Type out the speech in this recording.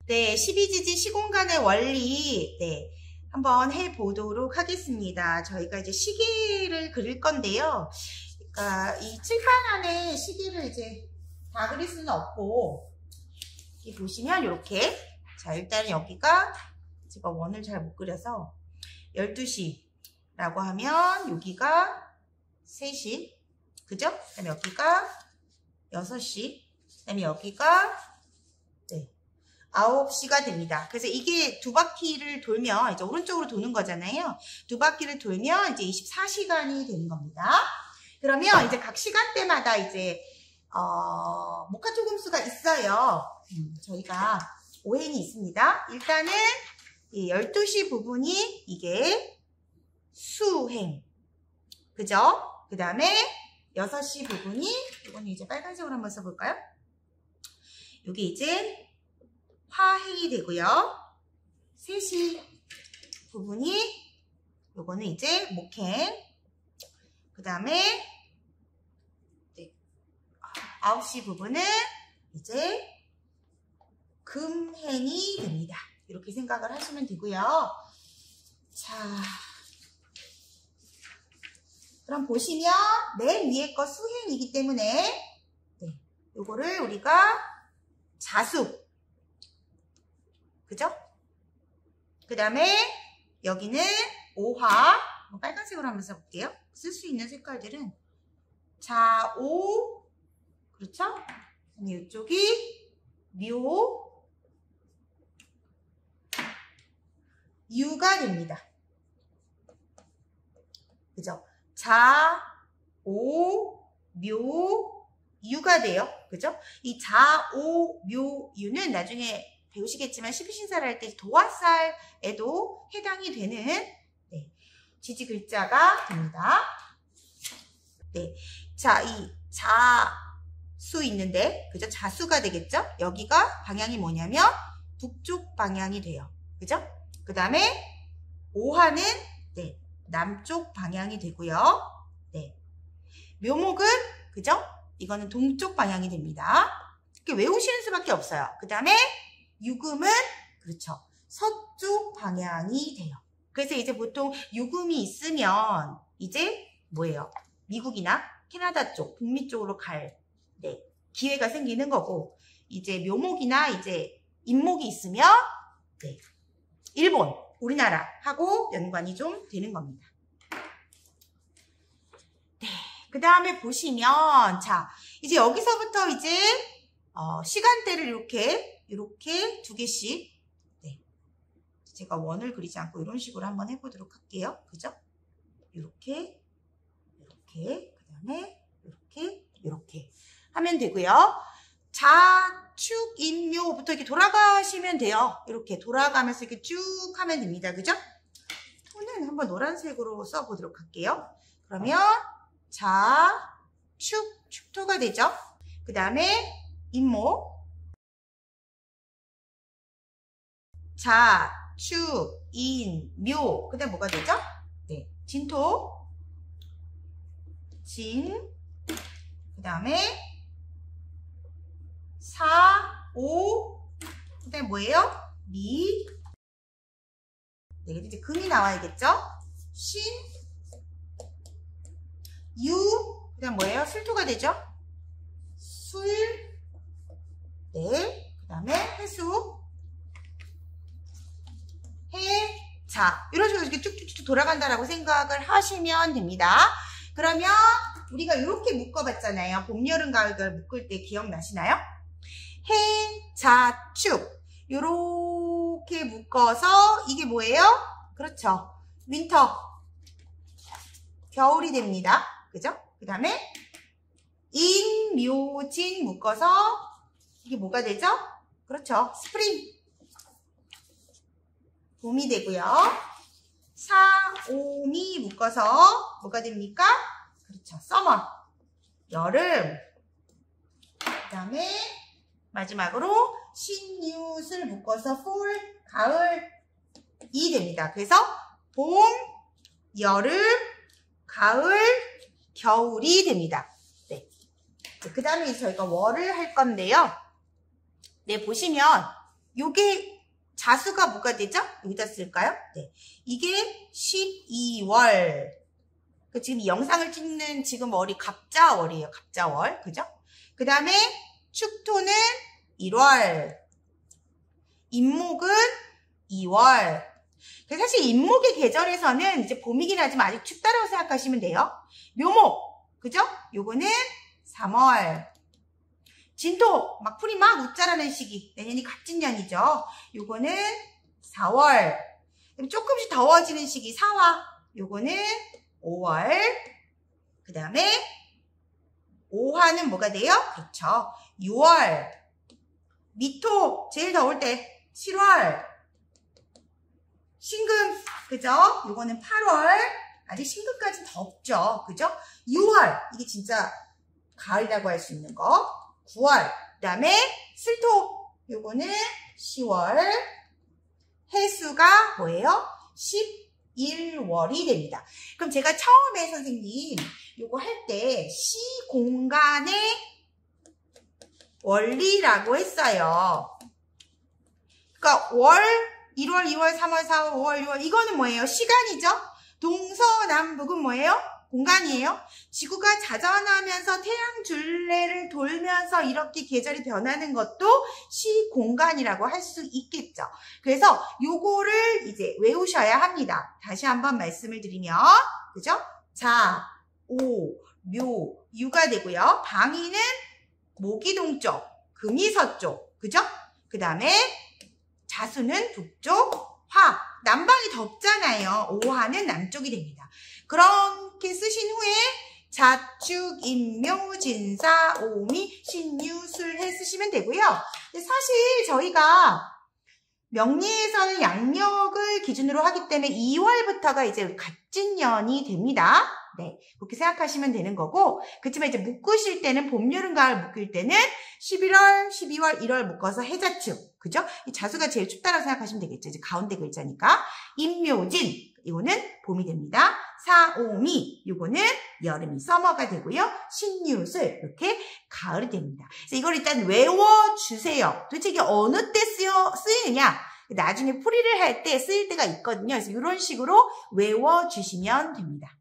네, 12지지 시공간의 원리, 네, 한번 해보도록 하겠습니다. 저희가 이제 시계를 그릴 건데요. 그러니까 이 칠판 안에 시계를 이제 다 그릴 수는 없고, 여기 보시면 이렇게, 자, 일단 여기가 제가 원을 잘 못 그려서 12시라고 하면 여기가 3시, 그죠? 그 다음에 여기가 6시, 그 다음에 여기가 9시가 됩니다. 그래서 이게 두 바퀴를 돌면 이제 오른쪽으로 도는 거잖아요. 두 바퀴를 돌면 이제 24시간이 되는 겁니다. 그러면 이제 각 시간대마다 이제 목화 조금수가 있어요. 저희가 오행이 있습니다. 일단은 이 12시 부분이 이게 수행, 그죠? 그 다음에 6시 부분이, 이거는 이제 빨간색으로 한번 써볼까요? 여기 이제 화행이 되고요. 3시 부분이, 요거는 이제 목행, 그 다음에 9시 부분은 이제 금행이 됩니다. 이렇게 생각을 하시면 되고요. 자, 그럼 보시면 맨 위에 거 수행이기 때문에 요거를 우리가 자수, 그죠? 그 다음에 여기는 오화, 빨간색으로 한번 써볼게요. 쓸 수 있는 색깔들은 자오, 그렇죠? 이쪽이 묘, 유가 됩니다. 그죠? 자, 오, 묘, 유가 돼요. 그죠? 이 자, 오, 묘, 유는 나중에 배우시겠지만 12신사를 할 때 도화살에도 해당이 되는 지지 글자가 됩니다. 네. 자, 이 자수 있는데, 그죠? 자수가 되겠죠? 여기가 방향이 뭐냐면 북쪽 방향이 돼요. 그죠? 그 다음에 오화는 남쪽 방향이 되고요. 네. 묘목은, 그죠? 이거는 동쪽 방향이 됩니다. 이렇게 외우시는 수밖에 없어요. 그 다음에 유금은, 그렇죠, 서쪽 방향이 돼요. 그래서 이제 보통 유금이 있으면 이제 뭐예요? 미국이나 캐나다 쪽, 북미 쪽으로 갈 기회가 생기는 거고, 이제 묘목이나 이제 인목이 있으면 일본, 우리나라하고 연관이 좀 되는 겁니다. 네, 그 다음에 보시면, 자, 이제 여기서부터 이제 시간대를 이렇게 두 개씩, 제가 원을 그리지 않고 이런 식으로 한번 해보도록 할게요. 그죠? 이렇게, 그 다음에 이렇게 하면 되고요. 자, 축, 인, 묘부터 이렇게 돌아가시면 돼요. 이렇게 돌아가면서 이렇게 쭉 하면 됩니다. 그죠? 톤은 한번 노란색으로 써보도록 할게요. 그러면 자, 축토가 되죠? 그 다음에 인모, 자, 축, 인, 묘, 그 다음에 뭐가 되죠? 진토, 진, 그 다음에 사, 오, 그 다음에 뭐예요? 미, 이제 금이 나와야겠죠? 신, 유, 그 다음 뭐예요? 술토가 되죠? 술, 그 다음에 해수, 해, 자, 이런 식으로 이렇게 쭉쭉쭉 돌아간다라고 생각을 하시면 됩니다. 그러면 우리가 이렇게 묶어봤잖아요. 봄, 여름, 가을, 겨울 묶을 때 기억나시나요? 해, 자, 축 이렇게 묶어서 이게 뭐예요? 그렇죠. 윈터, 겨울이 됩니다. 그죠? 그 다음에 인, 묘, 진 묶어서 이게 뭐가 되죠? 그렇죠. 스프링, 봄이 되고요. 사, 오, 미 묶어서 뭐가 됩니까? 그렇죠. 서머, 여름. 그 다음에 마지막으로 신유술 묶어서 폴, 가을이 됩니다. 그래서 봄, 여름, 가을, 겨울이 됩니다. 그 다음에 저희가 월을 할 건데요. 보시면 요게 자수가 뭐가 되죠? 여기다 쓸까요? 네. 이게 12월. 지금 이 영상을 찍는 지금 월이 갑자월이에요. 갑자월. 그죠? 그 다음에 축토는 1월. 임목은 2월. 사실 임목의 계절에서는 이제 봄이긴 하지만 아직 춥다라고 생각하시면 돼요. 묘목. 그죠? 요거는 3월. 진토. 막 풀이 막 웃자라는 시기. 내년이 갑진년이죠. 요거는 4월. 조금씩 더워지는 시기 4화. 요거는 5월. 그 다음에 5화는 뭐가 돼요? 그렇죠. 6월. 미토. 제일 더울 때 7월. 신금. 그죠? 요거는 8월. 아직 신금까지 덥죠. 그죠? 6월. 이게 진짜 가을이라고 할 수 있는 거. 9월. 그 다음에 슬토. 요거는 10월. 해수가 뭐예요? 11월이 됩니다. 그럼 제가 처음에 선생님 요거 할 때 시공간의 원리라고 했어요. 그러니까 월, 1월, 2월, 3월, 4월, 5월, 6월 이거는 뭐예요? 시간이죠? 동서남북은 뭐예요? 공간이에요. 지구가 자전하면서 태양줄레를 돌면서 이렇게 계절이 변하는 것도 시공간이라고 할 수 있겠죠. 그래서 요거를 이제 외우셔야 합니다. 다시 한번 말씀을 드리면, 그죠? 자, 오, 묘, 유가 되고요. 방위는 목이 동쪽, 금이 서쪽, 그죠? 그 다음에 자수는 북쪽, 화, 남방이 덥잖아요. 오화는 남쪽이 됩니다. 그렇게 쓰신 후에 자축, 인묘, 진사, 오미, 신유, 술해 쓰시면 되고요. 근데 사실 저희가 명리에서는 양력을 기준으로 하기 때문에 2월부터가 이제 갑진년이 됩니다. 네, 그렇게 생각하시면 되는 거고, 그렇지만 이제 묶으실 때는 봄, 여름, 가을 묶을 때는 11월, 12월, 1월 묶어서 해자축, 그죠? 이 자수가 제일 춥다라고 생각하시면 되겠죠. 이제 가운데 글자니까. 임묘진, 이거는 봄이 됩니다. 사오미, 이거는 여름이 서머가 되고요. 신유술, 이렇게 가을이 됩니다. 그래서 이걸 일단 외워주세요. 도대체 이게 어느 때 쓰이느냐? 나중에 풀이를 할 때 쓰일 때가 있거든요. 그래서 이런 식으로 외워주시면 됩니다.